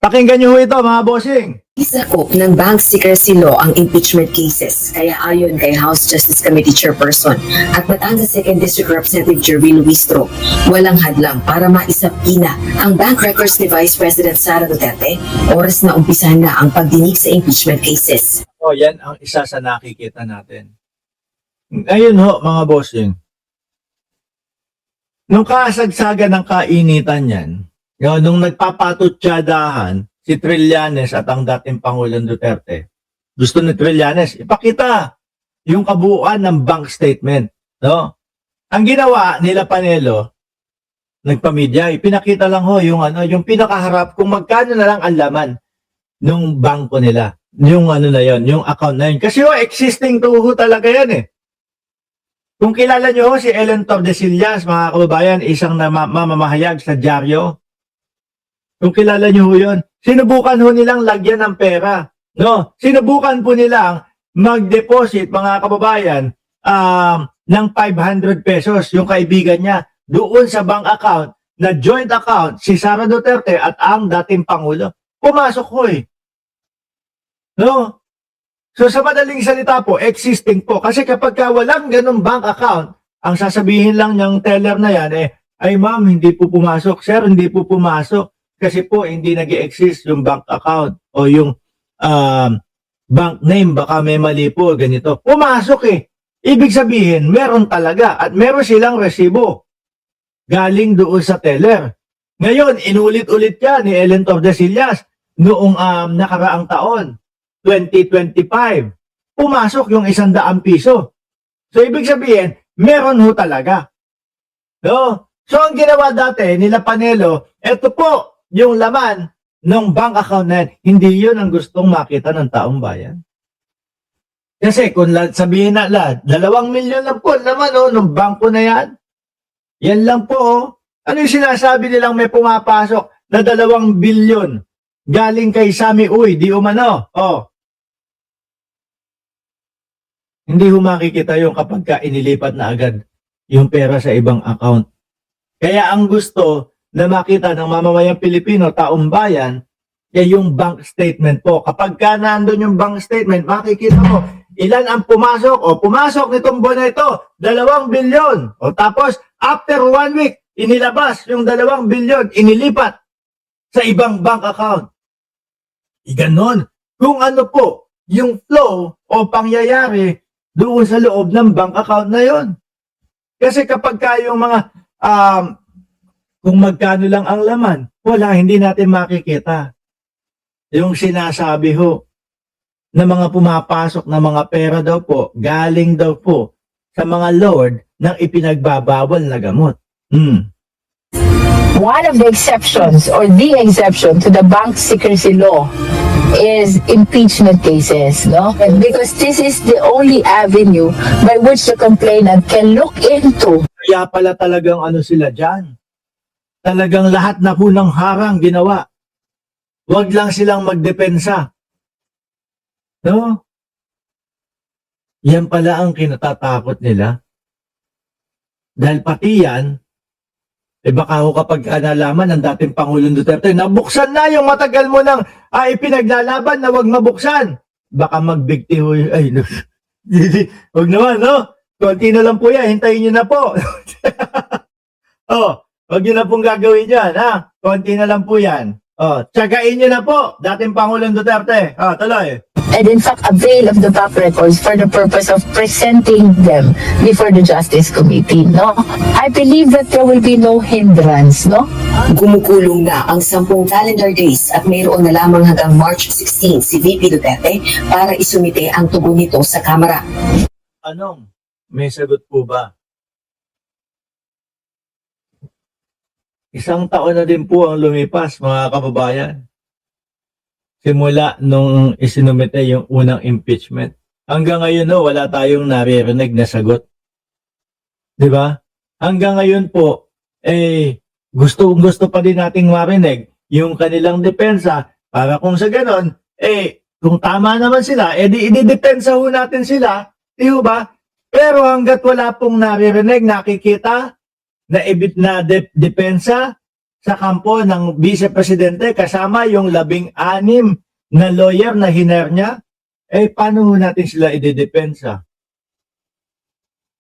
Pakinggan niyo ho ito, mga bossing. Isakop ng bank secrecy law ang impeachment cases, kaya ayon kay House Justice Committee Chairperson at Batangas 2nd District Representative Jervin Luistro, walang hadlang para maisapina ang bank records ni Vice President Sara Duterte, oras na umpisahan na ang pagdinig sa impeachment cases. O, yan ang isa sa nakikita natin. Ngayon ho, mga bossing, nung kasagsagan ng kainitan yan, nung nagpapatutsadahan si Trillanes at ang dating Pangulong Duterte, gusto ni Trillanes ipakita yung kabuuan ng bank statement. No? Ang ginawa nila Panelo, nagpamedya, ipinakita lang ho yung pinakaharap kung magkano na lang ang laman nung bangko nila. Yung na yon, yung account na yun. Kasi existing to ho talaga yan eh. Kung kilala nyo ho si Ellen Tordesillas, mga kababayan, isang mamamahayag sa dyaryo. Kung kilala nyo ho yun, sinubukan ho nilang lagyan ng pera. No? Sinubukan po nilang mag-deposit, mga kababayan, ng 500 pesos, yung kaibigan niya, doon sa bank account, na joint account, si Sara Duterte at ang dating Pangulo. Pumasok ho eh. No? So sa madaling salita po, existing po. Kasi kapag walang ganung bank account, ang sasabihin lang ng teller na yan ay ma'am, hindi po pumasok. Sir, hindi po pumasok. Kasi po, hindi nag-exist yung bank account o yung bank name. Baka may mali po, ganito. Pumasok eh. Ibig sabihin, meron talaga at meron silang resibo galing doon sa teller. Ngayon, inulit-ulit yan ni Ellen Tordesillas noong nakaraang taon. 2025, pumasok yung 100 piso. So, ibig sabihin, meron ho talaga. No? So, ang ginawa dati nila Panelo, eto po yung laman ng bank account na yan. Hindi yun ang gustong makita ng taong bayan. Kasi kung sabihin na 2 milyon lang po naman ng bangko na yan, yan lang po. Ano yung sinasabi nilang may pumapasok na 2 bilyon galing kay Sami Uy, di umano. Hindi ho makikita yung kapag ka inilipat na agad yung pera sa ibang account. Kaya ang gusto na makita ng mamamayang Pilipino, taong bayan, ay yung bank statement po. Kapag ka nandun yung bank statement, makikita mo ilan ang pumasok. Pumasok nitong buwan na ito, 2 bilyon. Tapos, after 1 week, inilabas yung 2 bilyon, inilipat sa ibang bank account. Ganon. Kung ano po, yung flow o pangyayari doon sa loob ng bank account na yon. Kasi kapag kayong mga, kung magkano lang ang laman, wala, hindi natin makikita. Yung sinasabi ho, na mga pumapasok na mga pera daw po, galing daw po sa mga lord ng ipinagbabawal na gamot. One of the exceptions or the exception to the bank secrecy law is impeachment cases, no? Because this is the only avenue by which the complainant can look into. Kaya pala talagang sila dyan. Talagang lahat na po ng harang ginawa. Huwag lang silang magdepensa. No? Yan pala ang kinatatakot nila. Dahil pati yan, baka ho kapag nalaman ng dating Pangulong Duterte, nabuksan na yung matagal mo nang ipinaglalaban na wag mabuksan. Baka magbigti ho, wag naman, no? Konti na lang po yan, hintayin nyo na po. Wag nyo na pong gagawin yan, ha? Konti na lang po yan. Tsagain nyo na po, dating Pangulong Duterte. Tuloy. And in fact, avail of the bank records for the purpose of presenting them before the Justice Committee, no? I believe that there will be no hindrance, no? Gumukulong na ang 10 calendar days at mayroon na lamang hanggang March 16 si VP Duterte para isumite ang tugon nito sa Kamara. May sagot po ba? 1 taon na din po ang lumipas, mga kababayan. Simula nung isinumite yung unang impeachment. Hanggang ngayon wala tayong naririnig na sagot. Di ba? Hanggang ngayon po, gusto pa din nating marinig yung kanilang depensa para kung sa ganon, kung tama naman sila, di ididepensa ho natin sila. Di ba? Pero hanggat wala pong naririnig, nakikita na depensa sa kampo ng Vice Presidente kasama yung 16 na lawyer na hiner niya, paano natin sila idedepensa?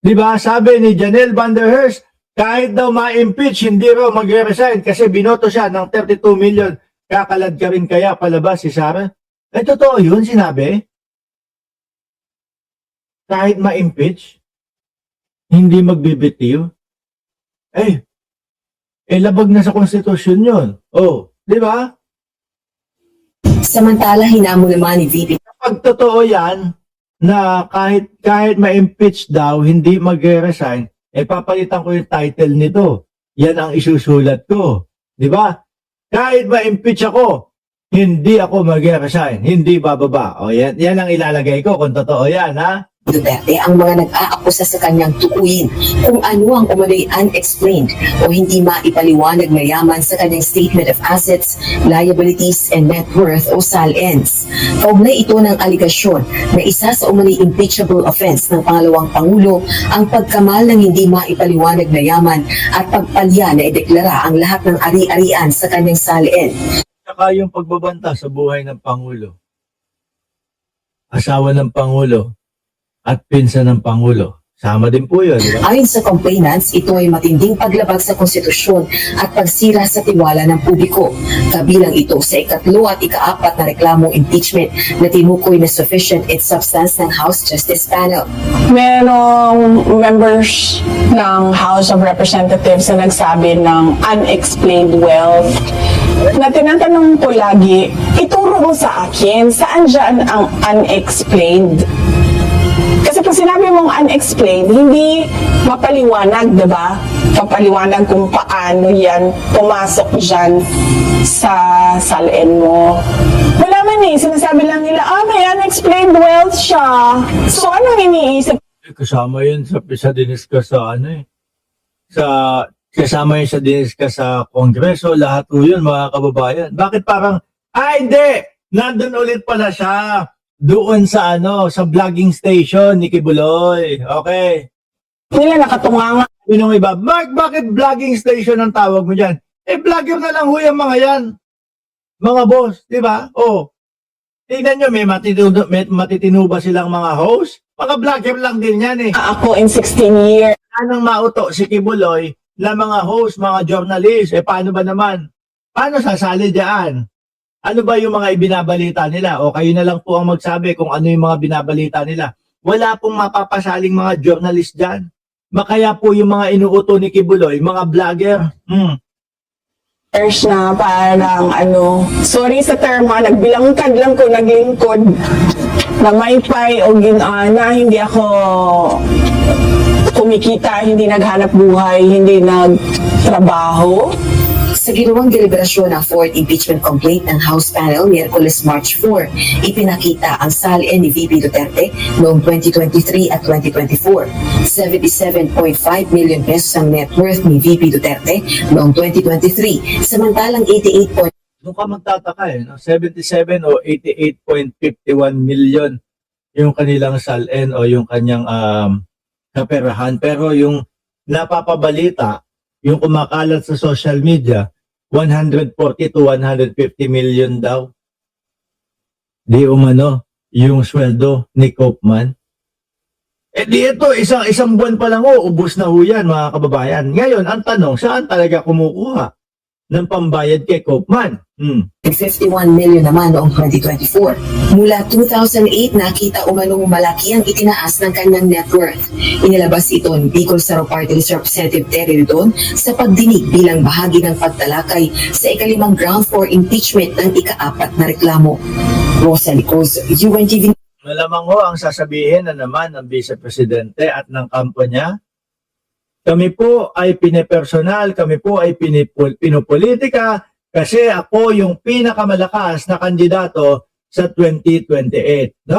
Di ba? Sabi ni Janelle Van der Herst, kahit daw ma-impeach, hindi raw magre-resign kasi binoto siya ng 32 million. Kakalad ka rin kaya palabas si Sara? Totoo yun, sinabi. Kahit ma-impeach, hindi magbibitiw. Labag na sa konstitusyon yun. Di ba? Samantala, hinamo naman ni VP Kapag totoo yan, na kahit ma-impeach daw, hindi magre-resign, papalitan ko yung title nito. Yan ang isusulat ko. Di ba? Kahit ma-impeach ako, hindi ako magre-resign. Hindi bababa. Yan ang ilalagay ko kung totoo yan, ha? Duterte ang mga nag-aakusa sa kanyang tukuyin kung ano ang umano'y unexplained o hindi maipaliwanag na yaman sa kanyang Statement of Assets, Liabilities, and Net Worth o SALNs. Kaugnay ito ng aligasyon na isa sa umano'y impeachable offense ng pangalawang Pangulo ang pagkamal ng hindi maipaliwanag na yaman at pagpalya na ideklara ang lahat ng ari-arian sa kanyang SALN. Saka yung pagbabanta sa buhay ng Pangulo. Asawa ng Pangulo at pinsan ng Pangulo. Sama din po yun. Diba? Ayon sa complainants, ito ay matinding paglabag sa konstitusyon at pagsira sa tiwala ng publiko. Kabilang ito sa ikatlo at ikaapat na reklamong impeachment na tinukoy na sufficient its substance ng House Justice Panel. Merong members ng House of Representatives na nagsabi ng unexplained wealth na tinatanong ko lagi, ituro mo sa akin, saan dyan ang unexplained? Kasi pag sinabi mong unexplained, hindi mapaliwanag, diba? Mapaliwanag kung paano yan pumasok dyan sa SALN mo. Wala man sinasabi lang nila, may unexplained wealth siya. So, anong iniisip? Kasama yun sa diniska sa kasama yun sa diniska sa Kongreso, lahat po yun, mga kababayan. Bakit parang, hindi! Nandun ulit pala siya. Doon sa sa vlogging station ni Kibuloy. Okay. Nila nakatunganga. Yung iba, Mark, bakit vlogging station ang tawag mo dyan? Vlogger na lang ho yung mga yan. Mga boss, di ba? Tingnan nyo, may matitino ba silang mga host? Mga vlogger lang din yan Ako in 16 years. Anong mauto si Kibuloy na mga host, mga journalist? Paano ba naman? Paano sasali dyan? Ano ba yung mga ibinabalita nila? O kayo na lang po ang magsabi kung ano yung mga binabalita nila. Wala pong mapapasaling mga journalist dyan. Makaya po yung mga inuuto ni Kibuloy, mga vlogger. Na parang sorry sa term nagbilangkad lang ko, naglingkod na may pay o ginana, hindi ako kumikita, hindi naghanap buhay, hindi nagtrabaho. Sa ginawang deliberasyon ng fourth impeachment complaint ng House Panel Miyerkules March 4, ipinakita ang SALN ni VP Duterte noong 2023 at 2024. 77.5 million pesos ang net worth ni VP Duterte noong 2023, samantalang 88. Doon ka magtataka 77 o 88.51 million yung kanilang SALN o yung kanyang kaperahan. Pero yung napapabalita, yung kumakalat sa social media, 140 to 150 million daw. Di umano, yung sweldo ni Koopman. Di ito, isang buwan pa lang ubos na ho yan, mga kababayan. Ngayon, ang tanong, saan talaga kumukuha ng pambayad kay Koopman? 51 million naman noong 2024. Mula 2008, nakita umanong malaki ang itinaas ng kanyang net worth. Inilabas ito ni Bicol Saro Party List Representative Terry Ridon sa pagdinig bilang bahagi ng pagtalakay sa ikalimang ground for impeachment ng ikaapat na reklamo. Rosa Licos, UNTV. Malamang ho ang sasabihin na naman ng Vice Presidente at ng kampo niya, kami po ay pinepersonal, kami po ay pinopolitika kasi ako yung pinakamalakas na kandidato sa 2028.